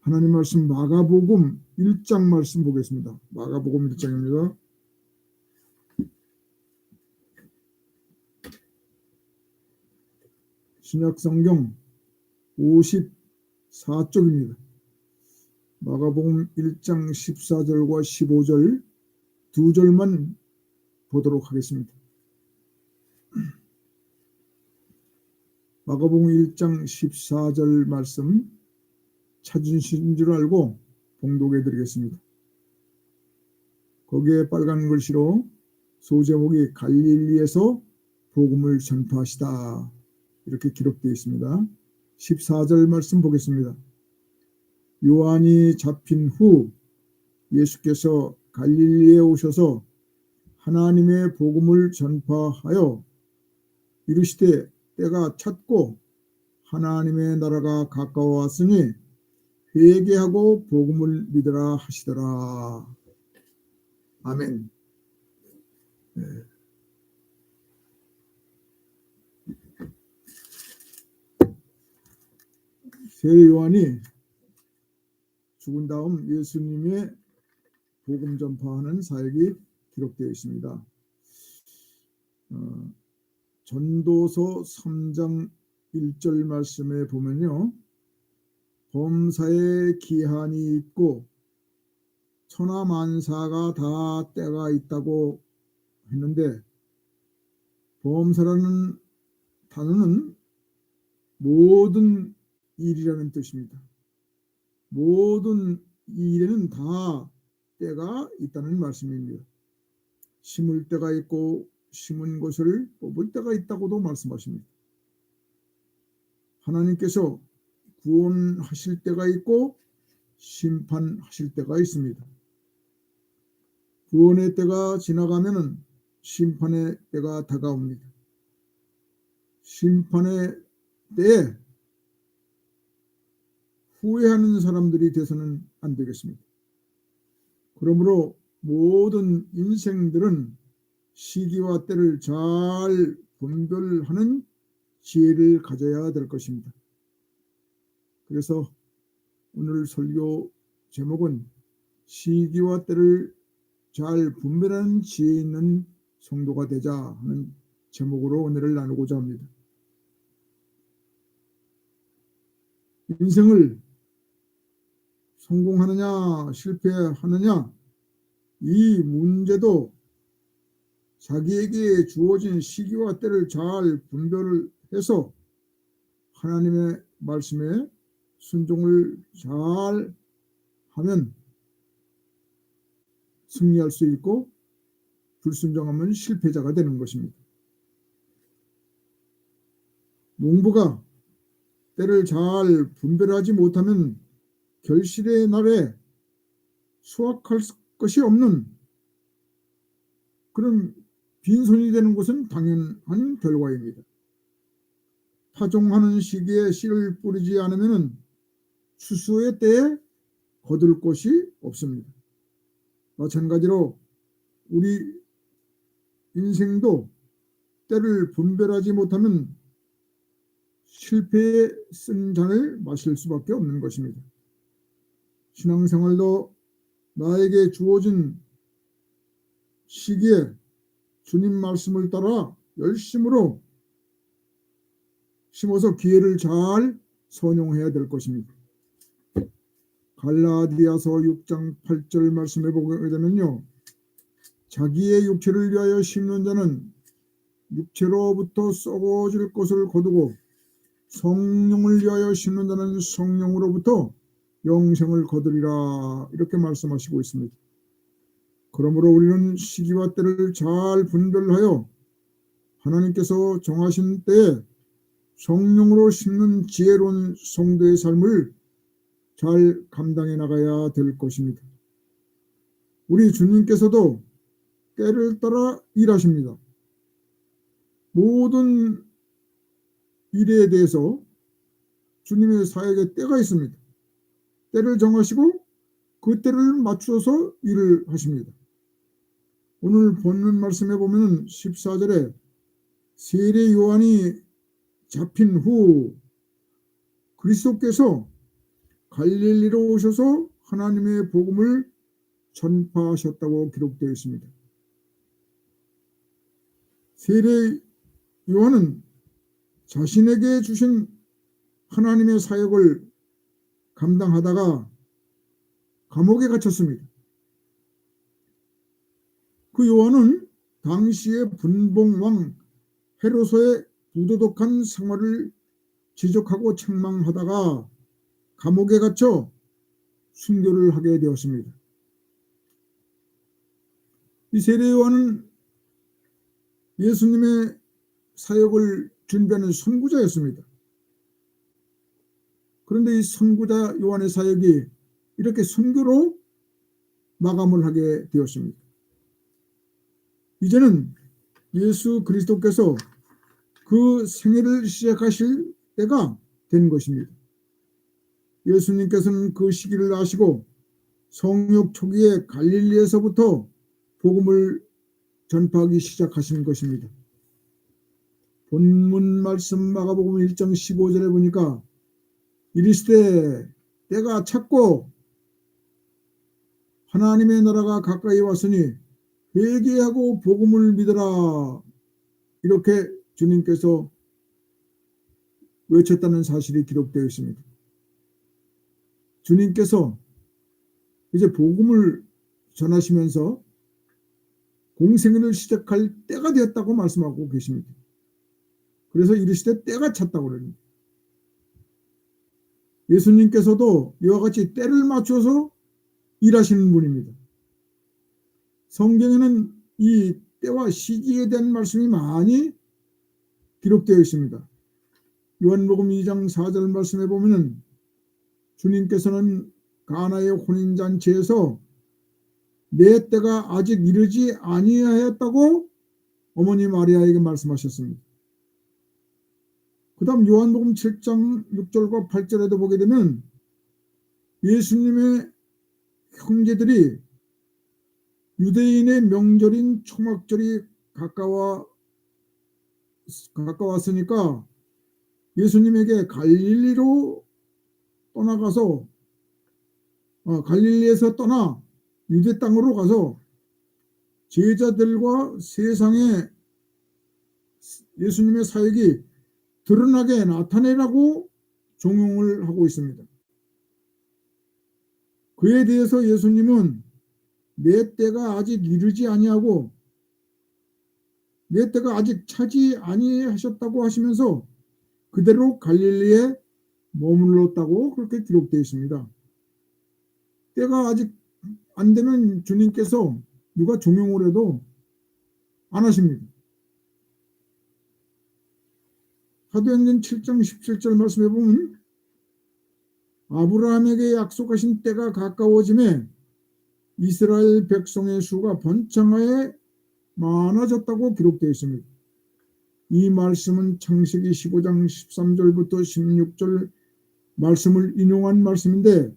하나님 말씀 마가복음 1장 말씀 보겠습니다. 마가복음 1장입니다. 신약성경 54쪽입니다. 마가복음 1장 14절과 15절 두 절만 보도록 하겠습니다. 마가복음 1장 14절 말씀 찾으신 줄 알고 봉독해 드리겠습니다. 거기에 빨간 글씨로 소제목이 갈릴리에서 복음을 전파하시다 이렇게 기록되어 있습니다. 14절 말씀 보겠습니다. 요한이 잡힌 후 예수께서 갈릴리에 오셔서 하나님의 복음을 전파하여 이르시되 때가 찼고 하나님의 나라가 가까워왔으니 회개하고 복음을 믿으라 하시더라. 아멘. 네. 세례 요한이 죽은 다음 예수님의 복음 전파하는 사역이 기록되어 있습니다. 전도서 3장 1절 말씀에 보면요. 범사에 기한이 있고 천하만사가 다 때가 있다고 했는데 범사라는 단어는 모든 일이라는 뜻입니다. 모든 일에는 다 때가 있다는 말씀입니다. 심을 때가 있고 심은 것을 뽑을 때가 있다고도 말씀하십니다. 하나님께서 구원하실 때가 있고 심판하실 때가 있습니다. 구원의 때가 지나가면 심판의 때가 다가옵니다. 심판의 때에 후회하는 사람들이 돼서는 안 되겠습니다. 그러므로 모든 인생들은 시기와 때를 잘 분별하는 지혜를 가져야 될 것입니다. 그래서 오늘 설교 제목은 시기와 때를 잘 분별하는 지혜 있는 성도가 되자 하는 제목으로 은혜를 나누고자 합니다. 인생을 성공하느냐 실패하느냐 이 문제도 자기에게 주어진 시기와 때를 잘 분별을 해서 하나님의 말씀에 순종을 잘 하면 승리할 수 있고 불순종하면 실패자가 되는 것입니다. 농부가 때를 잘 분별하지 못하면 결실의 날에 수확할 것이 없는 그런 빈손이 되는 것은 당연한 결과입니다. 파종하는 시기에 씨를 뿌리지 않으면 추수의 때에 거둘 것이 없습니다. 마찬가지로 우리 인생도 때를 분별하지 못하면 실패에 쓴 잔을 마실 수밖에 없는 것입니다. 신앙생활도 나에게 주어진 시기에 주님 말씀을 따라 열심으로 심어서 기회를 잘 선용해야 될 것입니다. 갈라디아서 6장 8절 말씀해 보게 되면요. 자기의 육체를 위하여 심는 자는 육체로부터 썩어질 것을 거두고 성령을 위하여 심는 자는 성령으로부터 영생을 거두리라 이렇게 말씀하시고 있습니다. 그러므로 우리는 시기와 때를 잘 분별하여 하나님께서 정하신 때에 성령으로 심는 지혜로운 성도의 삶을 잘 감당해 나가야 될 것입니다. 우리 주님께서도 때를 따라 일하십니다. 모든 일에 대해서 주님의 사역에 때가 있습니다. 때를 정하시고 그 때를 맞추어서 일을 하십니다. 오늘 본문 말씀에 보면 14절에 세례 요한이 잡힌 후 그리스도께서 갈릴리로 오셔서 하나님의 복음을 전파하셨다고 기록되어 있습니다. 세례 요한은 자신에게 주신 하나님의 사역을 감당하다가 감옥에 갇혔습니다. 그 요한은 당시의 분봉왕 헤로소의 부도덕한 생활을 지적하고 책망하다가 감옥에 갇혀 순교를 하게 되었습니다. 이 세례 요한은 예수님의 사역을 준비하는 선구자였습니다. 그런데 이 선구자 요한의 사역이 이렇게 순교로 마감을 하게 되었습니다. 이제는 예수 그리스도께서 그 생애를 시작하실 때가 된 것입니다. 예수님께서는 그 시기를 아시고 성육 초기에 갈릴리에서부터 복음을 전파하기 시작하신 것입니다. 본문 말씀 마가복음 1장 15절에 보니까 이르시되 때가 찼고 하나님의 나라가 가까이 왔으니 회개하고 복음을 믿으라, 이렇게 주님께서 외쳤다는 사실이 기록되어 있습니다. 주님께서 이제 복음을 전하시면서 공생애를 시작할 때가 되었다고 말씀하고 계십니다. 그래서 이르시되 때가 찼다고 그럽니다. 예수님께서도 이와 같이 때를 맞춰서 일하시는 분입니다. 성경에는 이 때와 시기에 대한 말씀이 많이 기록되어 있습니다. 요한복음 2장 4절 말씀에 보면은 주님께서는 가나의 혼인잔치에서 내 때가 아직 이르지 아니하였다고 어머니 마리아에게 말씀하셨습니다. 그 다음 요한복음 7장 6절과 8절에도 보게 되면 예수님의 형제들이 유대인의 명절인 초막절이 가까웠으니까 예수님에게 갈릴리로 떠나가서 갈릴리에서 떠나 유대 땅으로 가서 제자들과 세상에 예수님의 사역이 드러나게 나타내라고 종용을 하고 있습니다. 그에 대해서 예수님은 내 때가 아직 이르지 아니하고 내 때가 아직 차지 아니하셨다고 하시면서 그대로 갈릴리에 머물렀다고 그렇게 기록되어 있습니다. 때가 아직 안 되면 주님께서 누가 종용을 해도 안 하십니다. 사도행전 7장 17절 말씀해 보면 아브라함에게 약속하신 때가 가까워짐에 이스라엘 백성의 수가 번창하여 많아졌다고 기록되어 있습니다. 이 말씀은 창세기 15장 13절부터 16절 말씀을 인용한 말씀인데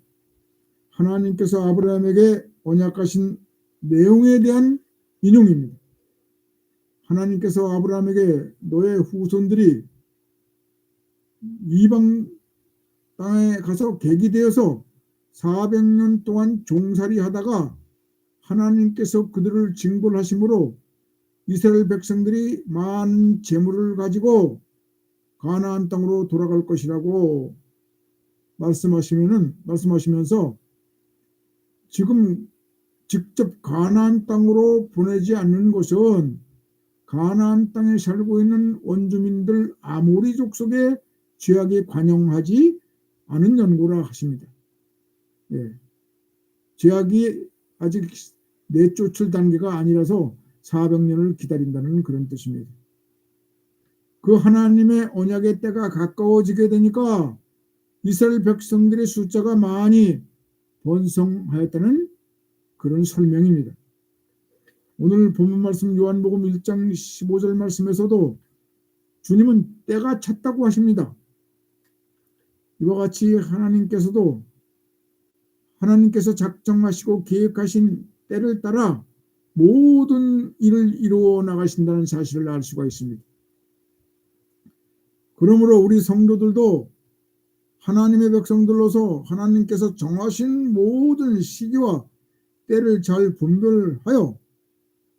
하나님께서 아브라함에게 언약하신 내용에 대한 인용입니다. 하나님께서 아브라함에게 너의 후손들이 이방 땅에 가서 객이 되어서 400년 동안 종살이 하다가 하나님께서 그들을 징벌하심으로 이스라엘 백성들이 많은 재물을 가지고 가나안 땅으로 돌아갈 것이라고 말씀하시면서 지금 직접 가나안 땅으로 보내지 않는 것은 가나안 땅에 살고 있는 원주민들 아모리 족속의 죄악에 관용하지 않은 연고라 하십니다. 예. 죄악이 아직 내쫓을 단계가 아니라서 400년을 기다린다는 그런 뜻입니다. 그 하나님의 언약의 때가 가까워지게 되니까 이스라엘 백성들의 숫자가 많이 번성하였다는 그런 설명입니다. 오늘 본문 말씀 요한복음 1장 15절 말씀에서도 주님은 때가 찼다고 하십니다. 이와 같이 하나님께서 작정하시고 계획하신 때를 따라 모든 일을 이루어 나가신다는 사실을 알 수가 있습니다. 그러므로 우리 성도들도 하나님의 백성들로서 하나님께서 정하신 모든 시기와 때를 잘 분별하여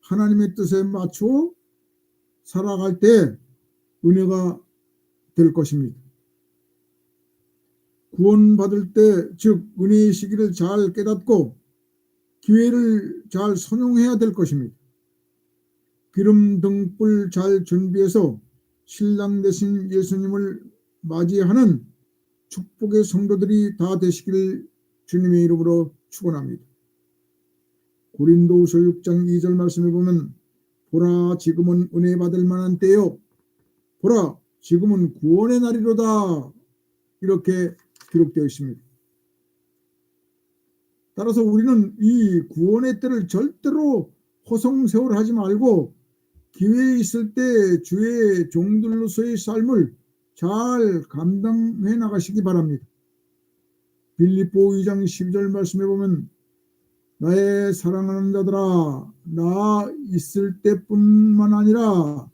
하나님의 뜻에 맞추어 살아갈 때 은혜가 될 것입니다. 구원받을 때, 즉 은혜의 시기를 잘 깨닫고 기회를 잘 선용해야 될 것입니다. 기름 등불 잘 준비해서 신랑 되신 예수님을 맞이하는 축복의 성도들이 다 되시길 주님의 이름으로 축원합니다. 고린도후서 6장 2절 말씀에 보면 보라 지금은 은혜 받을 만한 때요 보라 지금은 구원의 날이로다 이렇게 기록되어 있습니다. 따라서 우리는 이 구원의 때를 절대로 허송세월하지 말고 기회 있을 때 주의 종들로서의 삶을 잘 감당해 나가시기 바랍니다. 빌립보 2장 12절 말씀해 보면 나의 사랑하는 자들아 나 있을 때뿐만 아니라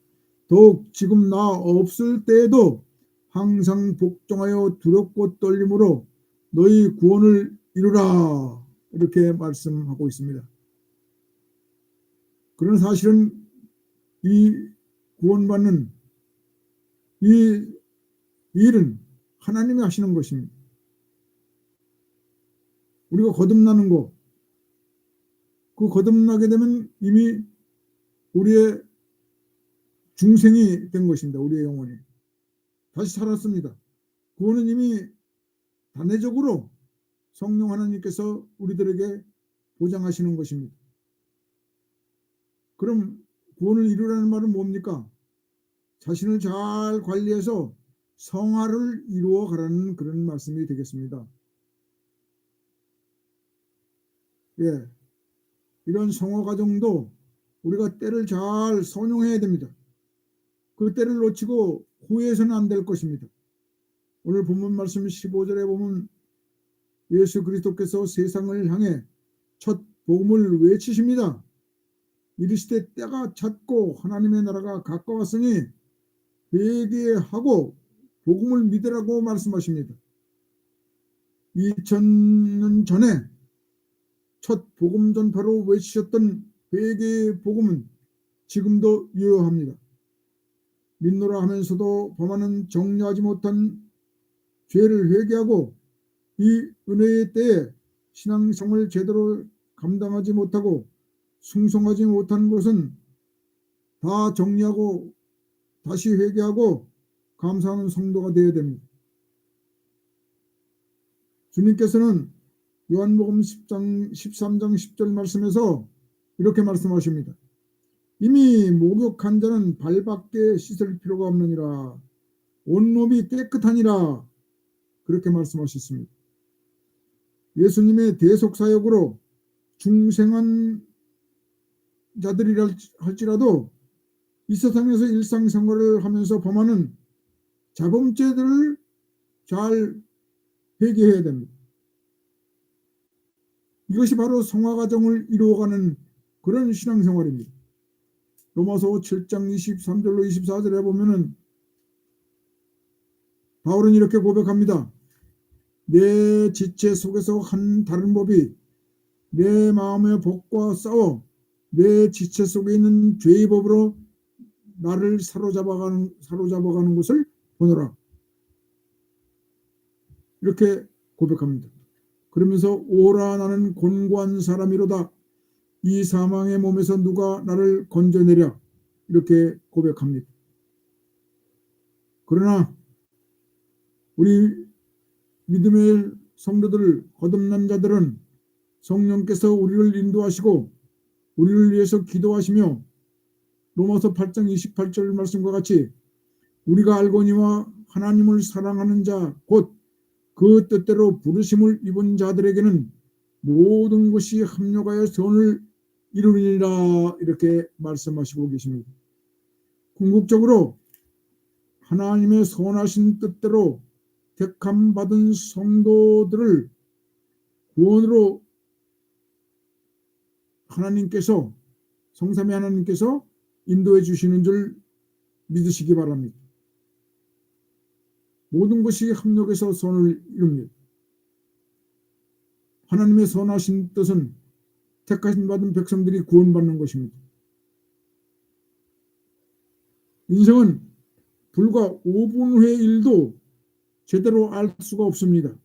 더욱 지금 나 없을 때에도 항상 복종하여 두렵고 떨림으로 너희 구원을 이루라 이렇게 말씀하고 있습니다. 그런 사실은 이 구원받는 이 일은 하나님이 하시는 것입니다. 우리가 거듭나는 거, 그 거듭나게 되면 이미 우리의 중생이 된 것입니다. 우리의 영혼이 다시 살았습니다. 구원은 이미 단회적으로 성령 하나님께서 우리들에게 보장하시는 것입니다. 그럼 구원을 이루라는 말은 뭡니까? 자신을 잘 관리해서 성화를 이루어 가라는 그런 말씀이 되겠습니다. 예, 이런 성화 과정도 우리가 때를 잘 선용해야 됩니다. 그 때를 놓치고 후회해서는 안 될 것입니다. 오늘 본문 말씀 15절에 보면 예수 그리스도께서 세상을 향해 첫 복음을 외치십니다. 이르시되 때가 찼고 하나님의 나라가 가까웠으니 회개하고 복음을 믿으라고 말씀하십니다. 2000년 전에 첫 복음 전파로 외치셨던 회개의 복음은 지금도 유효합니다. 믿노라 하면서도 범하는 정리하지 못한 죄를 회개하고 이 은혜의 때에 신앙생활을 제대로 감당하지 못하고 충성하지 못한 것은 다 정리하고 다시 회개하고 감사하는 성도가 되어야 됩니다. 주님께서는 요한복음 13장 10절 말씀에서 이렇게 말씀하십니다. 이미 목욕한 자는 발밖에 씻을 필요가 없느니라. 온몸이 깨끗하니라. 그렇게 말씀하셨습니다. 예수님의 대속사역으로 중생한 자들이라 할지라도 이 세상에서 일상생활을 하면서 범하는 자범죄들을 잘 회개해야 됩니다. 이것이 바로 성화과정을 이루어가는 그런 신앙생활입니다. 로마서 7장 23절로 24절에 보면은 바울은 이렇게 고백합니다. 내 지체 속에서 한 다른 법이 내 마음의 법과 싸워 내 지체 속에 있는 죄의 법으로 나를 사로잡아가는 것을 보노라. 이렇게 고백합니다. 그러면서 오라 나는 곤고한 사람이로다. 이 사망의 몸에서 누가 나를 건져내랴. 이렇게 고백합니다. 그러나 우리 믿음의 성도들 거듭난 자들은 성령께서 우리를 인도하시고 우리를 위해서 기도하시며 로마서 8장 28절 말씀과 같이 우리가 알거니와 하나님을 사랑하는 자 곧 그 뜻대로 부르심을 입은 자들에게는 모든 것이 합력하여 선을 이루리라 이렇게 말씀하시고 계십니다. 궁극적으로 하나님의 선하신 뜻대로 택함 받은 성도들을 구원으로 하나님께서 성삼위 하나님께서 인도해 주시는 줄 믿으시기 바랍니다. 모든 것이 합력해서 선을 이룹니다. 하나님의 선하신 뜻은 택하심 받은 백성들이 구원받는 것입니다. 인생은 불과 5분 후의 일도 제대로 알 수가 없습니다.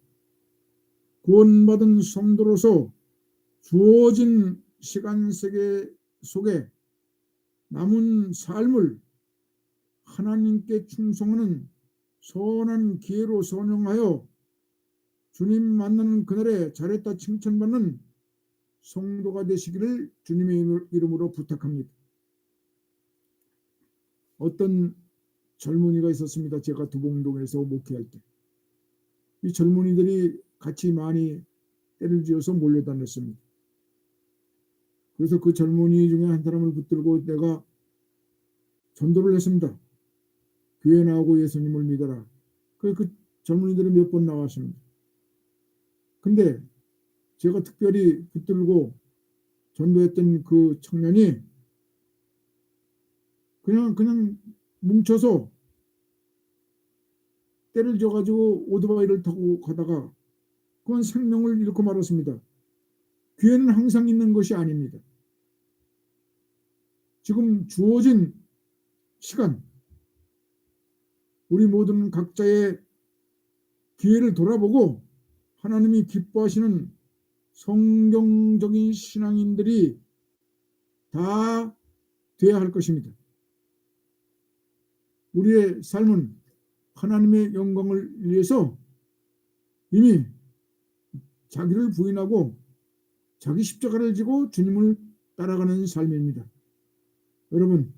구원받은 성도로서 주어진 시간 세계 속에 남은 삶을 하나님께 충성하는 선한 기회로 선용하여 주님 만나는 그날에 잘했다 칭찬받는 성도가 되시기를 주님의 이름으로 부탁합니다. 어떤 젊은이가 있었습니다. 제가 두봉동에서 목회할 때. 이 젊은이들이 같이 많이 때를 지어서 몰려다녔습니다. 그래서 그 젊은이 중에 한 사람을 붙들고 내가 전도를 했습니다. 교회 나오고 예수님을 믿어라. 그 젊은이들이 몇 번 나왔습니다. 근데 제가 특별히 붙들고 전도했던 그 청년이 그냥 뭉쳐서 때를 져가지고 오토바이를 타고 가다가 그건 생명을 잃고 말았습니다. 기회는 항상 있는 것이 아닙니다. 지금 주어진 시간, 우리 모든 각자의 기회를 돌아보고 하나님이 기뻐하시는 성경적인 신앙인들이 다 돼야 할 것입니다. 우리의 삶은 하나님의 영광을 위해서 이미 자기를 부인하고 자기 십자가를 지고 주님을 따라가는 삶입니다. 여러분,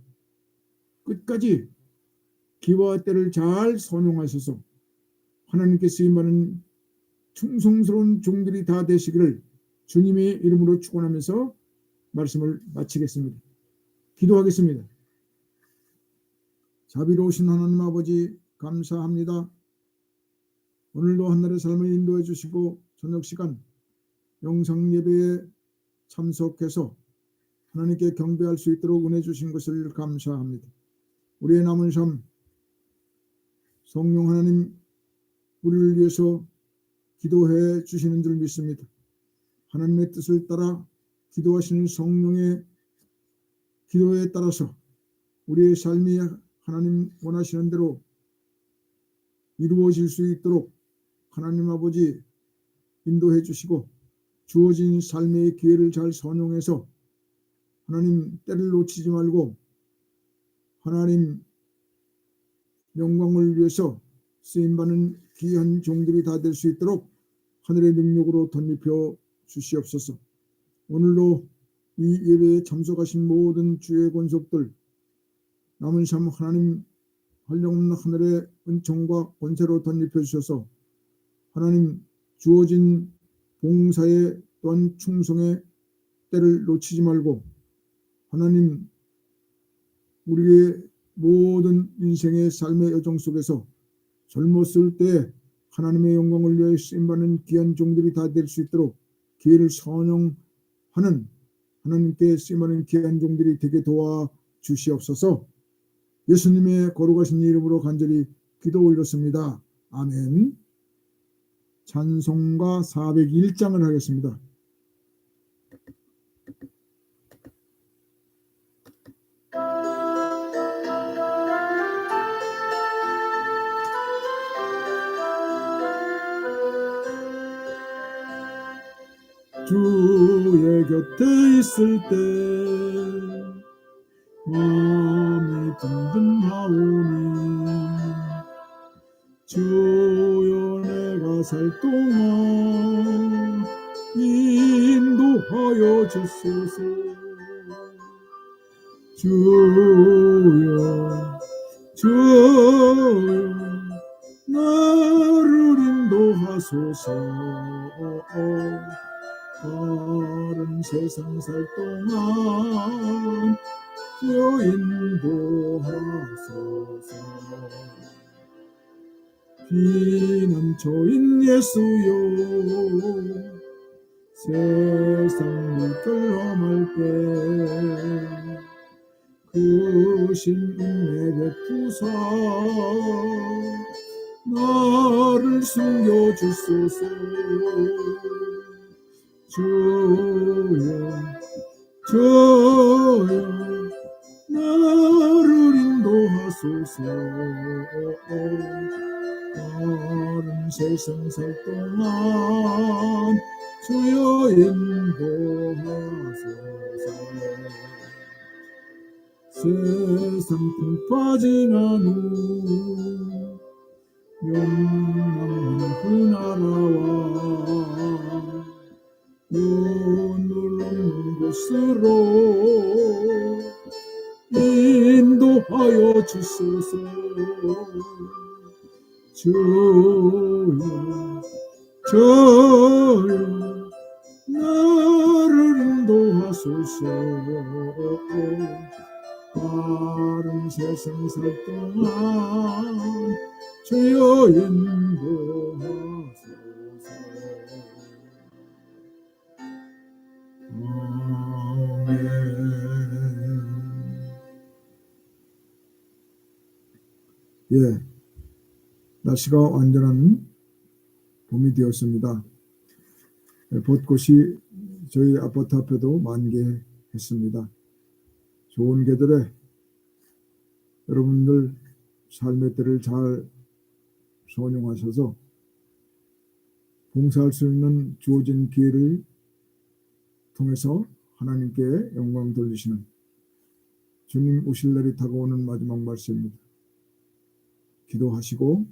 끝까지 기와 때를 잘 선용하셔서 하나님께 쓰임받는 충성스러운 종들이 다 되시기를 주님의 이름으로 축원하면서 말씀을 마치겠습니다. 기도하겠습니다. 자비로우신 하나님 아버지 감사합니다. 오늘도 한날의 삶을 인도해 주시고 저녁 시간 영상 예배에 참석해서 하나님께 경배할 수 있도록 은혜 주신 것을 감사합니다. 우리의 남은 삶 성령 하나님 우리를 위해서 기도해 주시는 줄 믿습니다. 하나님의 뜻을 따라 기도하시는 성령의 기도에 따라서 우리의 삶이 하나님 원하시는 대로 이루어질 수 있도록 하나님 아버지 인도해 주시고 주어진 삶의 기회를 잘 선용해서 하나님 때를 놓치지 말고 하나님 영광을 위해서 쓰임받는 귀한 종들이 다 될 수 있도록 하늘의 능력으로 덧입혀 주시옵소서. 오늘도 이 예배에 참석하신 모든 주의 권속들 남은 삶 하나님 한량없는 하늘의 은총과 권세로 덧입혀 주셔서 하나님 주어진 봉사에 또한 충성의 때를 놓치지 말고 하나님 우리의 모든 인생의 삶의 여정 속에서 젊었을 때 하나님의 영광을 위해 쓰임받는 귀한 종들이 다 될 수 있도록 기회를 선용하는 하나님께 쓰임받는 귀한 종들이 되게 도와주시옵소서. 예수님의 거룩하신 이름으로 간절히 기도 올렸습니다. 아멘. 찬송가 401장을 하겠습니다. 주의 곁에 있을 때 마음이 든든하오니 주여 내가 살 동안 인도하여 주소서. 주여 나를 인도하소서. 다른 세상 살 동안 주여 인도하소서. 피난처인 예수여 세상 물결 험할 때 크신 은혜 베푸사 나를 숨겨주소서. 주여 주여 나를 인도하소서. 다른 세상 살 동안 주여 인도하소서. 세상 풍파진 않은 영원한 그 나라와 눈물 없는 곳으로 인도하여 주소서. 주여 주여 나를 인도하소서. 다른 세상 살 동안 주여 인도하소서. 아멘. 예, 날씨가 완전한 봄이 되었습니다. 벚꽃이 저희 아파트 앞에도 만개했습니다. 좋은 계절에 여러분들 삶의 때를 잘 선용하셔서 봉사할 수 있는 주어진 기회를 통해서 하나님께 영광 돌리시는 주님 오실 날이 다가오는 마지막 말씀입니다. 기도하시고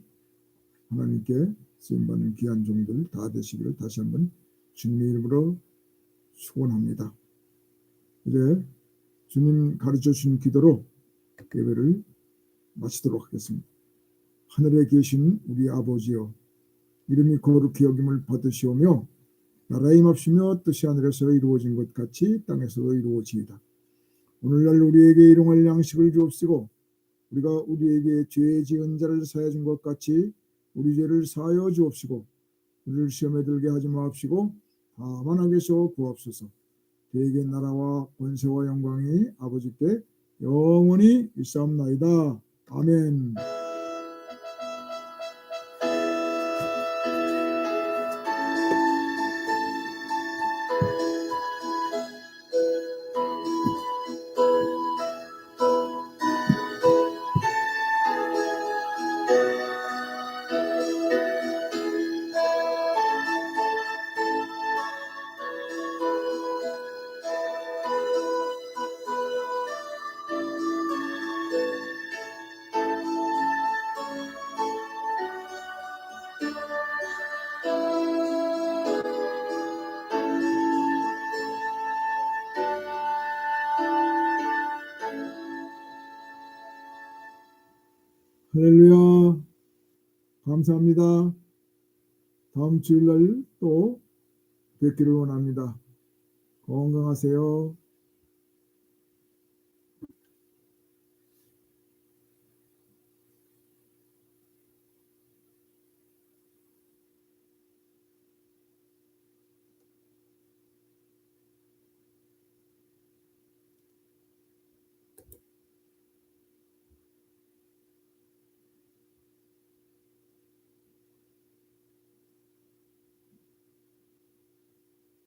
하나님께 쓰임받는 귀한 종들 다 되시기를 다시 한번 주님의 이름으로 축원합니다. 이제 주님 가르쳐 주신 기도로 예배를 마치도록 하겠습니다. 하늘에 계신 우리 아버지여, 이름이 거룩히 여김을 받으시오며 나라의 임합시며 뜻이 하늘에서 이루어진 것 같이 땅에서도 이루어지이다. 오늘날 우리에게 일용할 양식을 주옵시고 우리가 우리에게 죄 지은 자를 사하여 준 것 같이 우리 죄를 사하여 주옵시고 우리를 시험에 들게 하지 마옵시고 다만 악에서 구하옵소서. 대개 나라와 권세와 영광이 아버지께 영원히 있사옵나이다. 아멘. 할렐루야. 감사합니다. 다음 주일날 또 뵙기를 원합니다. 건강하세요.